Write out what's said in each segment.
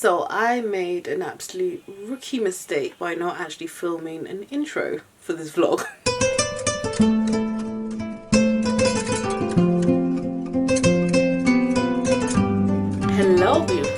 So I made an absolute rookie mistake by not actually filming an intro for this vlog. Hello, beautiful.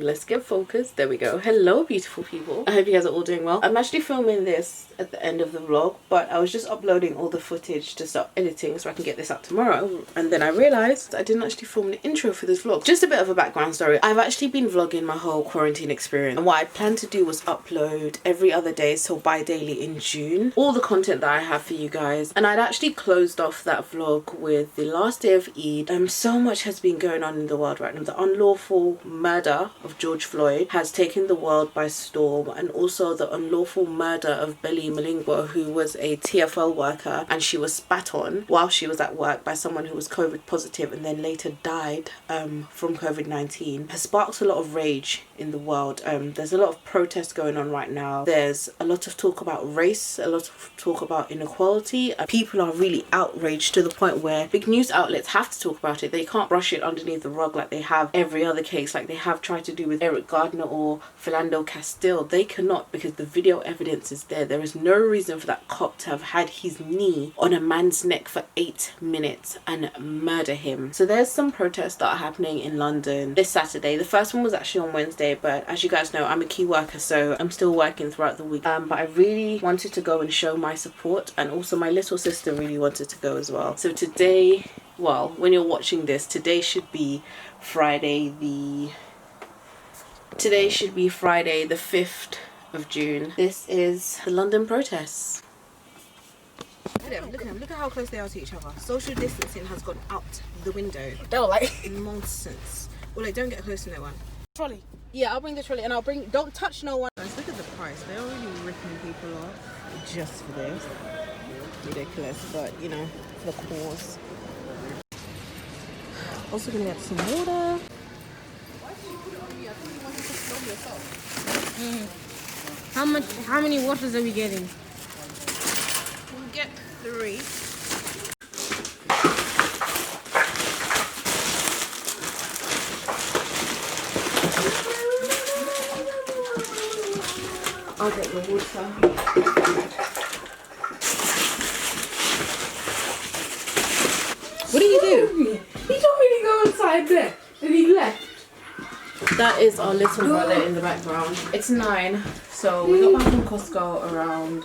Let's get focused. There we go. Hello, beautiful people. I hope you guys are all doing well. I'm actually filming this at the end of the vlog, but I was just uploading all the footage to start editing so I can get this out tomorrow. And then I realized I didn't actually film the intro for this vlog. Just a bit of a background story. I've actually been vlogging my whole quarantine experience, and what I planned to do was upload every other day, so bi-daily in June, all the content that I have for you guys. And I'd actually closed off that vlog with the last day of Eid. So much has been going on in the world right now. The unlawful murder of George Floyd has taken the world by storm, and also the unlawful murder of Belly Malingwa, who was a TFL worker, and she was spat on while she was at work by someone who was COVID positive and then later died from COVID-19, has sparked a lot of rage in the world. There's a lot of protests going on right now. There's a lot of talk about race, a lot of talk about inequality. People are really outraged to the point where big news outlets have to talk about it. They can't brush it underneath the rug like they have every other case, like they have tried to do with Eric Gardner or Philando Castile. They cannot, because the video evidence is there. There is no reason for that cop to have had his knee on a man's neck for 8 minutes and murder him. So there's some protests that are happening in London this Saturday. The first one was actually on Wednesday, but as you guys know, I'm a key worker, so I'm still working throughout the week. But I really wanted to go and show my support, and also my little sister really wanted to go as well. So today, well, when you're watching this, today should be Friday the 5th of June. This is the London protests. Look at them, look at how close they are to each other. Social distancing has gone out the window. They're like nonsense. Well, like, don't get close to no one. Trolley. Yeah, I'll bring the trolley, and I'll bring, don't touch no one. Guys, look at the price. They're already ripping people off just for this. Ridiculous, but you know, for the cause. Also gonna get some water. How many waters are we getting? We'll get 3. I'll get the water. What do you do? He told me to go inside there and he left. That is our little brother in the background. It's 9, so we got back from Costco around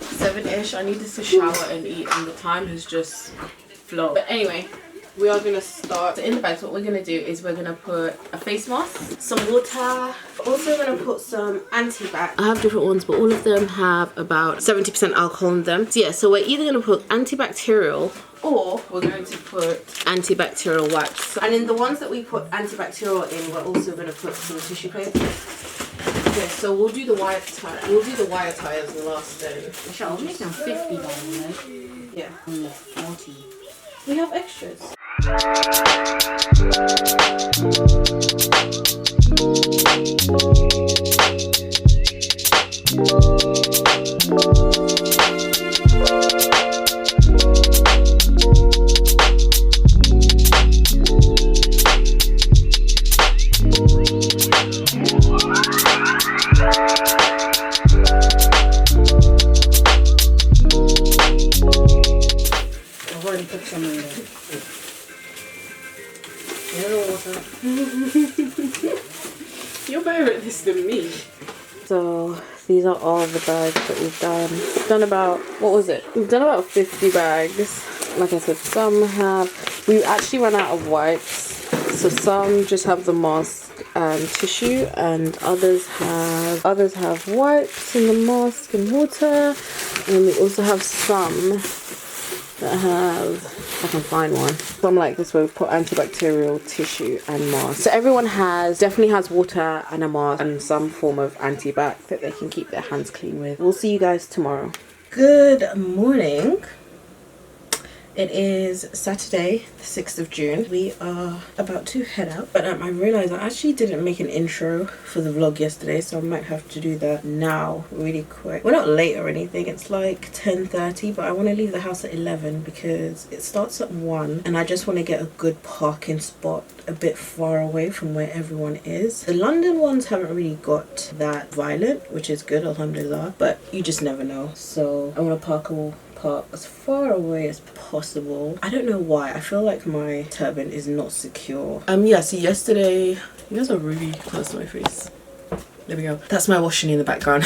7ish. I needed to shower and eat, and the time has just flown. But anyway, we are gonna start. So in the bags, what we're gonna do is we're gonna put a face mask, some water. Also gonna put some antibac. I have different ones, but all of them have about 70% alcohol in them. So yeah, so we're either gonna put antibacterial or we're going to put antibacterial wax. And in the ones that we put antibacterial in, we're also going to put some tissue paper. Okay, so we'll do the wire tie. We'll do the wire tie as the last day. I'll make them 50 by the way. Yeah. Only 40. We have extras. I've already put some in there. You're better at this than me. So these are all the bags that we've done. We've done about, what was it? We've done about 50 bags. Like I said, some have, we actually ran out of wipes. So some just have the mask and tissue, and others have wipes and the mask and water. And we also have some that have, if I can find one, some like this where we put antibacterial tissue and mask. So everyone definitely has water and a mask and some form of antibac that they can keep their hands clean with. We'll see you guys tomorrow. Good morning. It is Saturday, the 6th of June. We are about to head out, but I realized I actually didn't make an intro for the vlog yesterday, so I might have to do that now really quick. We're not late or anything, it's like 10:30, but I want to leave the house at 11 because it starts at 1 and I just want to get a good parking spot a bit far away from where everyone is. The London ones haven't really got that violent, which is good, alhamdulillah, but you just never know. So I want to park as far away as possible. I don't know why, I feel like my turban is not secure. Yeah, so yesterday, you guys are really close to my face. There we go. That's my washing in the background.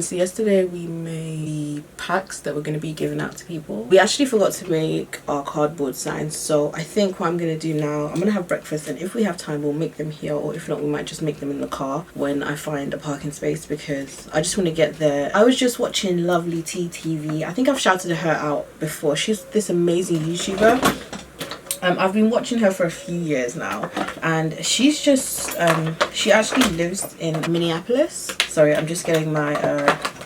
So yesterday we made packs that we're going to be giving out to people. We actually forgot to make our cardboard signs, so I think what I'm going to do now, I'm going to have breakfast, and if we have time we'll make them here, or if not we might just make them in the car when I find a parking space, because I just want to get there. I was just watching Lovely TTV. I think I've shouted her out before. She's this amazing YouTuber. I've been watching her for a few years now, and she's just she actually lives in Minneapolis. Sorry, I'm just getting my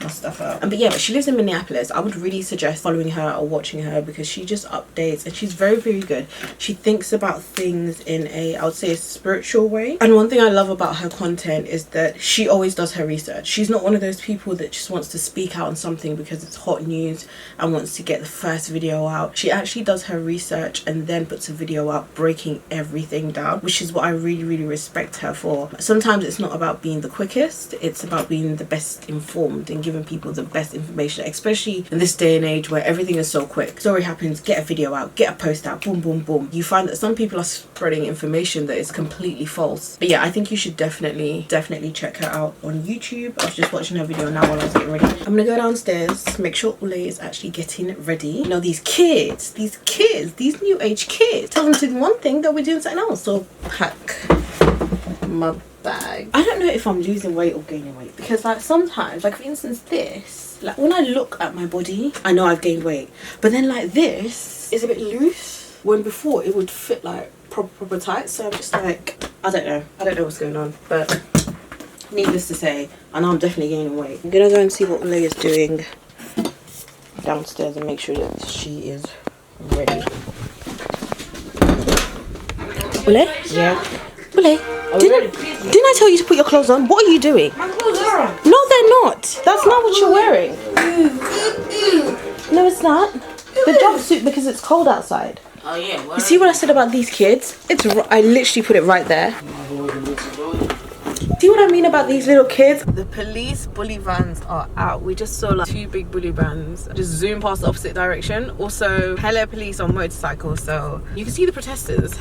stuff out. But yeah, but she lives in Minneapolis. I would really suggest following her or watching her because she just updates, and she's very, very good. She thinks about things in a, I would say, a spiritual way. And one thing I love about her content is that she always does her research. She's not one of those people that just wants to speak out on something because it's hot news and wants to get the first video out. She actually does her research and then puts a video out breaking everything down, which is what I really, really respect her for. Sometimes it's not about being the quickest, it's about being the best informed and giving people the best information, especially in this day and age where everything is so quick. Story happens, get a video out, get a post out, boom, boom, boom. You find that some people are spreading information that is completely false. But yeah, I think you should definitely check her out on YouTube. I was just watching her video now while I was getting ready. I'm gonna go downstairs, make sure Ule is actually getting ready. You know, these kids, these new age kids, tell them to do one thing, they'll be doing something else. So pack my bag. I don't know if I'm losing weight or gaining weight, because like sometimes, like for instance this, like when I look at my body I know I've gained weight, but then like this is a bit loose when before it would fit like proper tight. So I'm just like, I don't know what's going on, but needless to say I know I'm definitely gaining weight. I'm gonna go and see what Ule is doing downstairs and make sure that she is ready. Ule? Yeah. Ule, didn't I tell you to put your clothes on? What are you doing? My clothes are on. No, they're not. That's not what you're wearing. No, it's not. The jumpsuit, because it's cold outside. Oh yeah. You see what I said about these kids? I literally put it right there. See what I mean about these little kids? The police bully vans are out. We just saw like 2 big bully vans just zoom past the opposite direction. Also, hella police on motorcycles, so you can see the protesters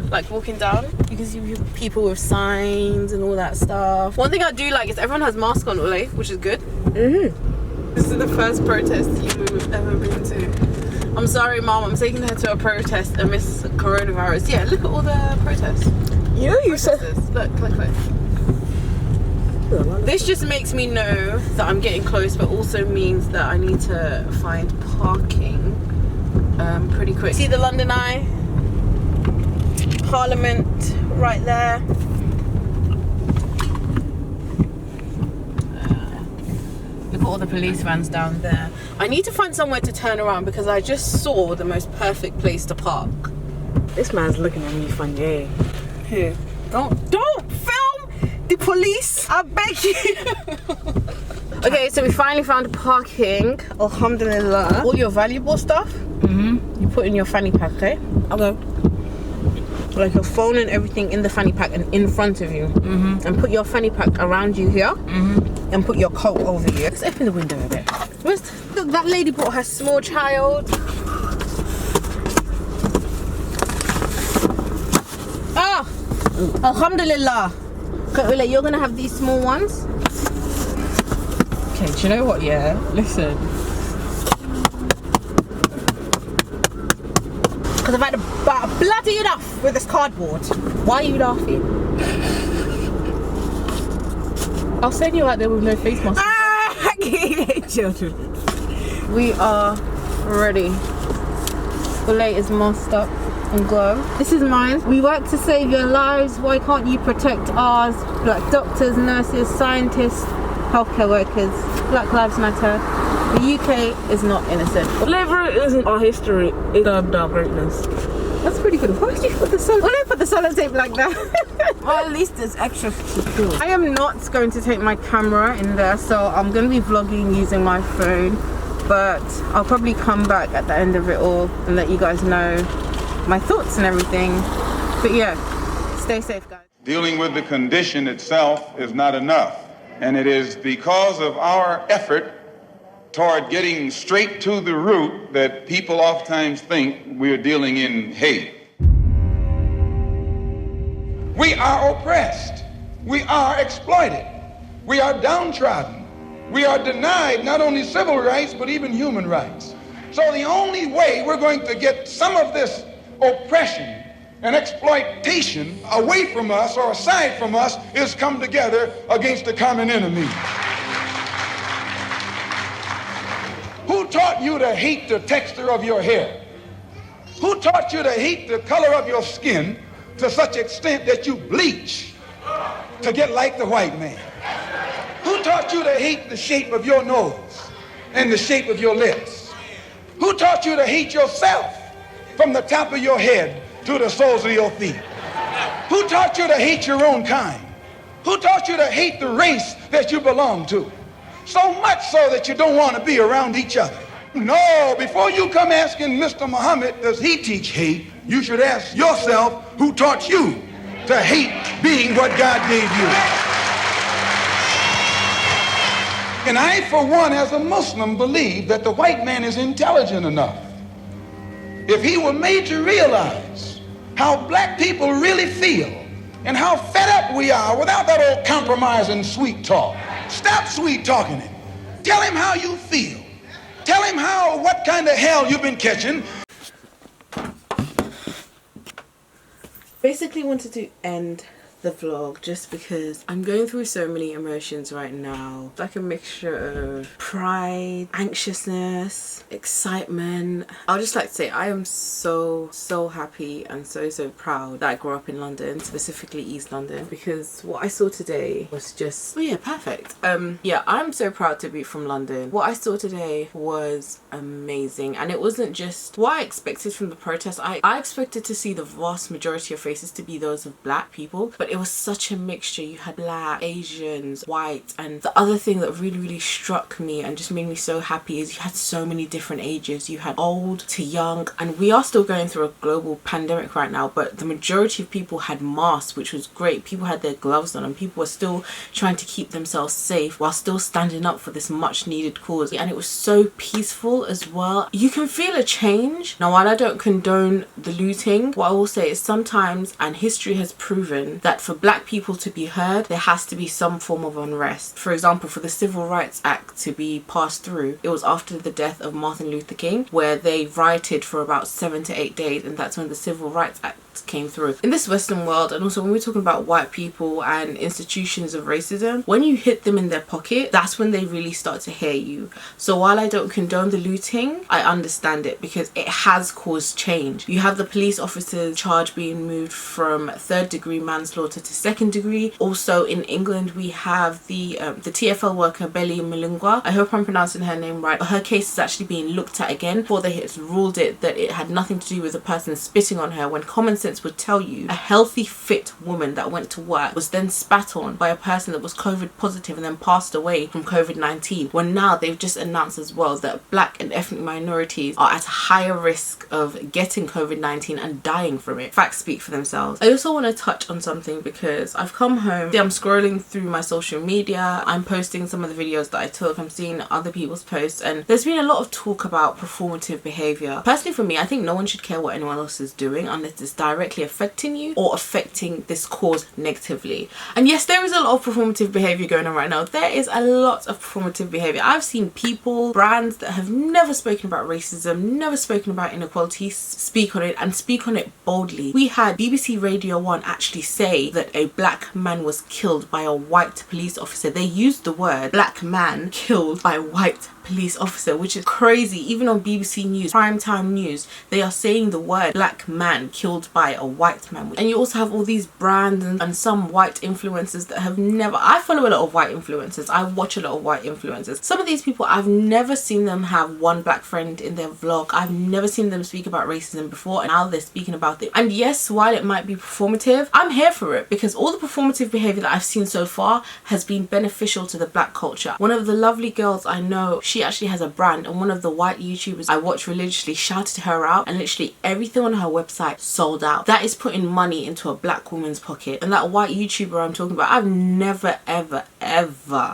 like walking down. You can see people with signs and all that stuff. One thing I do like is everyone has masks on, Ule, which is good. This is the first protest you've ever been to. I'm sorry, Mom, I'm taking her to a protest amidst coronavirus. Yeah, look at all the protests. You know, you said, look. This just makes me know that I'm getting close, but also means that I need to find parking pretty quick. See the London Eye? Parliament right there. Look at all the police vans down there. I need to find somewhere to turn around because I just saw the most perfect place to park. This man's looking at me funny. Here. Don't film the police, I beg you. Okay, so we finally found parking. Alhamdulillah. All your valuable stuff, you put in your fanny pack, okay? Okay. Like your phone and everything in the fanny pack and in front of you. And put your fanny pack around you here. And put your coat over here. Let's open the window a bit. Look, that lady brought her small child. Ah! Alhamdulillah. Okay, you're gonna have these small ones. Okay, do you know what? Yeah, listen. Because I've had about bloody enough with this cardboard. Why are you laughing? I'll send you out there with no face mask. Ah, children. We are ready. Ule is masked up and glow. This is mine. We work to save your lives. Why can't you protect ours? Like doctors, nurses, scientists, healthcare workers, Black Lives Matter. The UK is not innocent. Slavery isn't our history, it's our greatness. That's pretty good. Why did you put the solid? Why did I put the sellotape like that? Well, at least it's extra secure. I am not going to take my camera in there, so I'm going to be vlogging using my phone. But I'll probably come back at the end of it all and let you guys know my thoughts and everything. But yeah, stay safe, guys. Dealing with the condition itself is not enough. And it is because of our effort toward getting straight to the root that people oftentimes think we're dealing in hate. We are oppressed. We are exploited. We are downtrodden. We are denied not only civil rights, but even human rights. So the only way we're going to get some of this oppression and exploitation away from us or aside from us is come together against the common enemy. Who taught you to hate the texture of your hair? Who taught you to hate the color of your skin to such extent that you bleach to get like the white man? Who taught you to hate the shape of your nose and the shape of your lips? Who taught you to hate yourself from the top of your head to the soles of your feet? Who taught you to hate your own kind? Who taught you to hate the race that you belong to? So much so that you don't want to be around each other. No, before you come asking Mr. Muhammad, does he teach hate? You should ask yourself, who taught you to hate being what God gave you? And I, for one, as a Muslim, believe that the white man is intelligent enough. If he were made to realize how black people really feel and how fed up we are without that old compromise and sweet talk. Stop sweet talking him. Tell him how you feel. Tell him what kind of hell you've been catching. Basically wanted to end the vlog just because I'm going through so many emotions right now. It's like a mixture of pride, anxiousness, excitement. I'll just like to say I am so happy and so proud that I grew up in London, specifically East London, because what I saw today was just, oh yeah, perfect. Yeah, I'm so proud to be from London. What I saw today was amazing, and it wasn't just what I expected from the protest. I expected to see the vast majority of faces to be those of black people, but it was such a mixture. You had black, Asians, white, and the other thing that really struck me and just made me so happy is you had so many different ages. You had old to young, and we are still going through a global pandemic right now, but the majority of people had masks, which was great. People had their gloves on and people were still trying to keep themselves safe while still standing up for this much needed cause, and it was so peaceful as well. You can feel a change. Now, while I don't condone the looting, what I will say is sometimes, and history has proven, that for black people to be heard, there has to be some form of unrest. For example, for the Civil Rights Act to be passed through, it was after the death of Martin Luther King, where they rioted for about 7 to 8 days, and that's when the Civil Rights Act came through. In this Western world, and also when we're talking about white people and institutions of racism, when you hit them in their pocket, that's when they really start to hear you. So while I don't condone the looting, I understand it because it has caused change. You have the police officers charge being moved from 3rd degree manslaughter to 2nd degree. Also in England, we have the TfL worker Belly Mulungwa. I hope I'm pronouncing her name right. Her case is actually being looked at again before they had ruled it that it had nothing to do with a person spitting on her, when common sense would tell you a healthy, fit woman that went to work was then spat on by a person that was COVID positive and then passed away from COVID-19, when now they've just announced as well that black and ethnic minorities are at a higher risk of getting COVID-19 and dying from it. Facts speak for themselves. I also want to touch on something because I've come home, I'm scrolling through my social media, I'm posting some of the videos that I took, I'm seeing other people's posts, and there's been a lot of talk about performative behaviour. Personally, for me, I think no one should care what anyone else is doing unless it's directly affecting you or affecting this cause negatively. And yes, there is a lot of performative behaviour going on right now. There is a lot of performative behaviour. I've seen people, brands that have never spoken about racism, never spoken about inequality, speak on it and speak on it boldly. We had BBC Radio 1 actually say that a black man was killed by a white police officer. They used the word black man killed by white police officer, which is crazy. Even on BBC News, primetime news, they are saying the word black man killed by a white man. And you also have all these brands and some white influencers that have never, I follow a lot of white influencers, I watch a lot of white influencers. Some of these people, I've never seen them have one black friend in their vlog. I've never seen them speak about racism before, and now they're speaking about it. And yes, while it might be performative, I'm here for it, because all the performative behavior that I've seen so far has been beneficial to the black culture. One of the lovely girls I know, she actually has a brand, and one of the white YouTubers I watch religiously shouted her out, and literally everything on her website sold out. That is putting money into a black woman's pocket. And that white YouTuber I'm talking about, I've never ever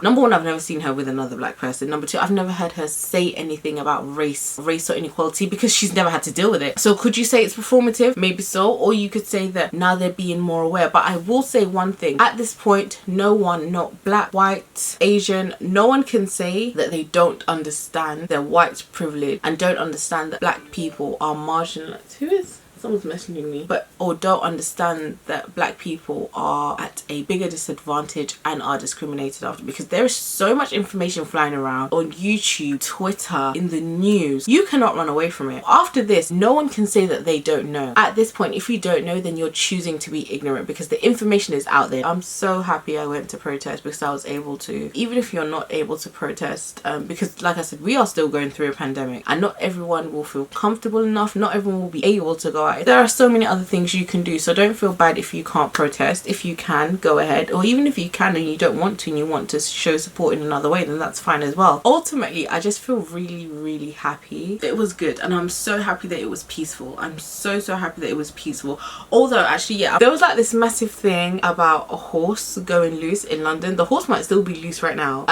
number one, I've never seen her with another black person. Number two, I've never heard her say anything about race or inequality, because she's never had to deal with it. So could you say it's performative? Maybe so. Or you could say that now they're being more aware. But I will say one thing, at this point, no one, not black, white, Asian, no one can say that they don't understand their white privilege and don't understand that black people are marginalized. Who is? Someone's messaging me. Or don't understand that black people are at a bigger disadvantage and are discriminated after, because there is so much information flying around on YouTube, Twitter, in the news. You cannot run away from it. After this, no one can say that they don't know. At this point, if you don't know, then you're choosing to be ignorant, because the information is out there. I'm so happy I went to protest, because I was able to. Even if you're not able to protest, because like I said, we are still going through a pandemic, and not everyone will feel comfortable enough, not everyone will be able to go out. There are so many other things you can do, so don't feel bad if you can't protest. If you can, go ahead. Or even if you can and you don't want to, and you want to show support in another way, then that's fine as well. Ultimately, I just feel really happy. It was good, and I'm so happy that it was peaceful. I'm so happy that it was peaceful. Although actually, yeah, there was like this massive thing about a horse going loose in London. The horse might still be loose right now.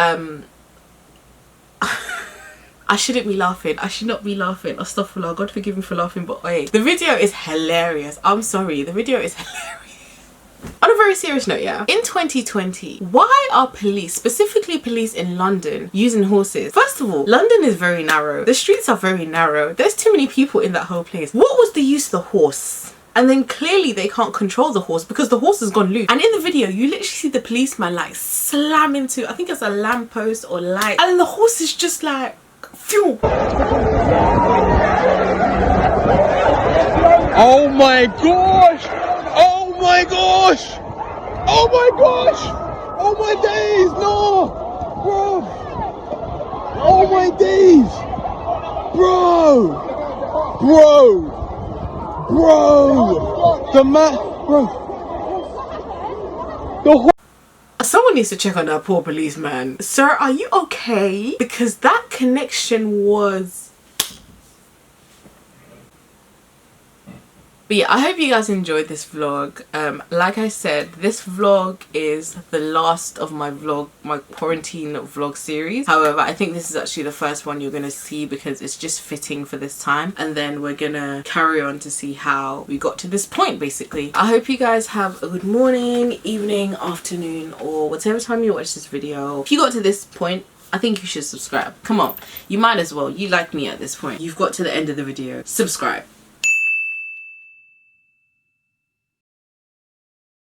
I shouldn't be laughing. I should not be laughing. Astaghfirullah, God forgive me for laughing, but wait. The video is hilarious. I'm sorry. The video is hilarious. On a very serious note, yeah. In 2020, why are police, specifically police in London, using horses? First of all, London is very narrow. The streets are very narrow. There's too many people in that whole place. What was the use of the horse? And then clearly they can't control the horse because the horse has gone loose. And in the video, you literally see the policeman like slam into, I think it's a lamppost or light. And then the horse is just like, phew. Oh my gosh! Oh my gosh! Oh my gosh! Oh my days! No! Bro! Oh my days! Bro! The man! Bro! Someone needs to check on that poor policeman. Sir, are you okay? Because that connection was... But yeah, I hope you guys enjoyed this vlog. Like I said, this vlog is the last of my quarantine vlog series. However, I think this is actually the first one you're gonna see because it's just fitting for this time. And then we're gonna carry on to see how we got to this point, basically. I hope you guys have a good morning, evening, afternoon, or whatever time you watch this video. If you got to this point, I think you should subscribe. Come on, you might as well. You like me at this point. You've got to the end of the video. Subscribe.